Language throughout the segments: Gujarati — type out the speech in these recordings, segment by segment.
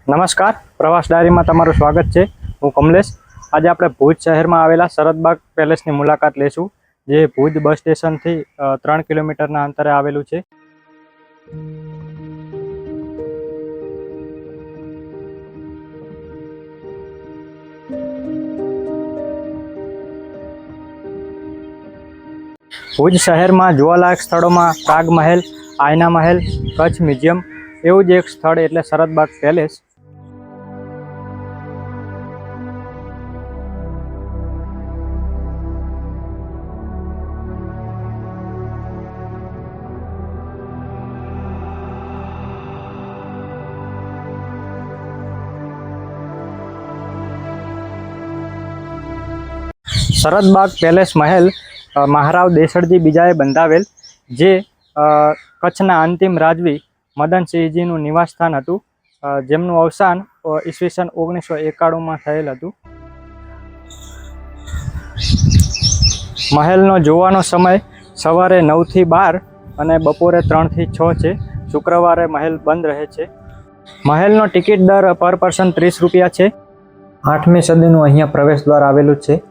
નમસ્કાર, પ્રવાસ ડાયરીમાં તમારું સ્વાગત છે। હું કમલેશ। આજે આપણે ભુજ શહેરમાં આવેલા શરદબાગ પેલેસની મુલાકાત લેશું, જે ભુજ બસ સ્ટેશનથી 3 કિલોમીટરના અંતરે આવેલું છે। ભુજ શહેરમાં જોવાલાયક સ્થળોમાં પ્રાગ મહેલ, આયના મહેલ, કચ્છ મ્યુઝિયમ, એવું જ એક સ્થળ એટલે શરદબાગ પેલેસ। શરદબાગ પેલેસ મહેલ મહારાવ દેસડજી બીજાએ બંધાવેલ, જે કચ્છના અંતિમ રાજવી મદનસિંહજીનું નિવાસસ્થાન હતું, જેમનું અવસાન ઈસવીસન 1991માં થયેલ હતું। મહેલનો જોવાનો સમય સવારે 9 થી 12 અને બપોરે 3 થી 6 છે। શુક્રવારે મહેલ બંધ રહે છે। મહેલનો ટિકિટ દર પર પર્સન 30 રૂપિયા છે। 8મી સદીનું અહીંયા પ્રવેશ દ્વાર આવેલું છે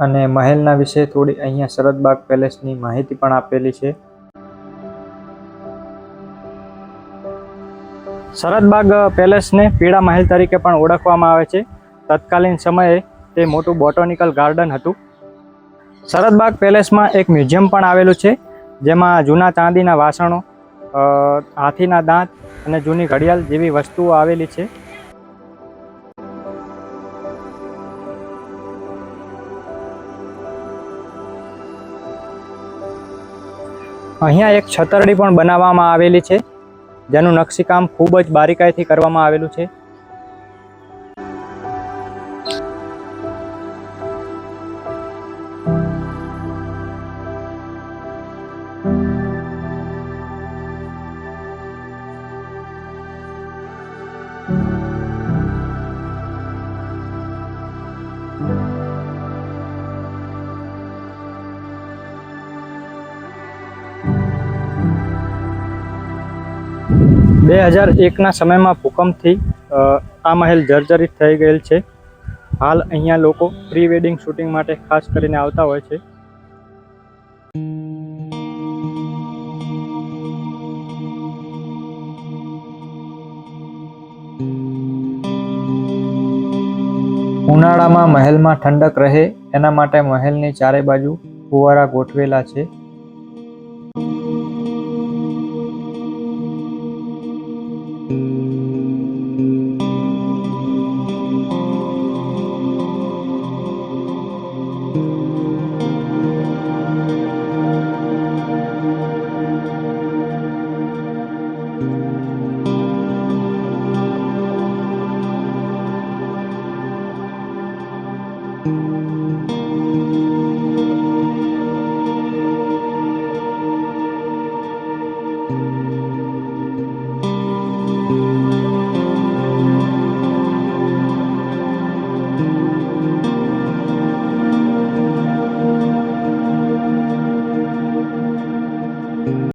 અને મહેલના વિશે થોડી અહીંયા શરદબાગ પેલેસની માહિતી પણ આપેલી છે। શરદબાગ પેલેસને પીળા મહેલ તરીકે પણ ઓળખવામાં આવે છે। તત્કાલીન સમયે તે મોટું બોટનિકલ ગાર્ડન હતું। શરદબાગ પેલેસમાં એક મ્યુઝિયમ પણ આવેલું છે, જેમાં જૂના ચાંદીના વાસણો, હાથીના દાંત અને જૂની ઘડિયાળ જેવી વસ્તુઓ આવેલી છે। અહીંયા એક છતરડી પણ બનાવવામાં આવેલી છે, જેનું નકશીકામ ખૂબ જ બારીકાઈથી કરવામાં આવેલું છે। બે 2001ના સમયમાં ભૂકંપથી આ મહેલ જર્જરિત થઈ ગયેલ છે। હાલ અહીંયા લોકો પ્રી વેડિંગ શૂટિંગ માટે ખાસ કરીને આવતા હોય છે। ઉનાળામાં મહેલમાં ઠંડક રહે એના માટે મહેલની ચારે બાજુ ફુવારા ગોઠવેલા છે।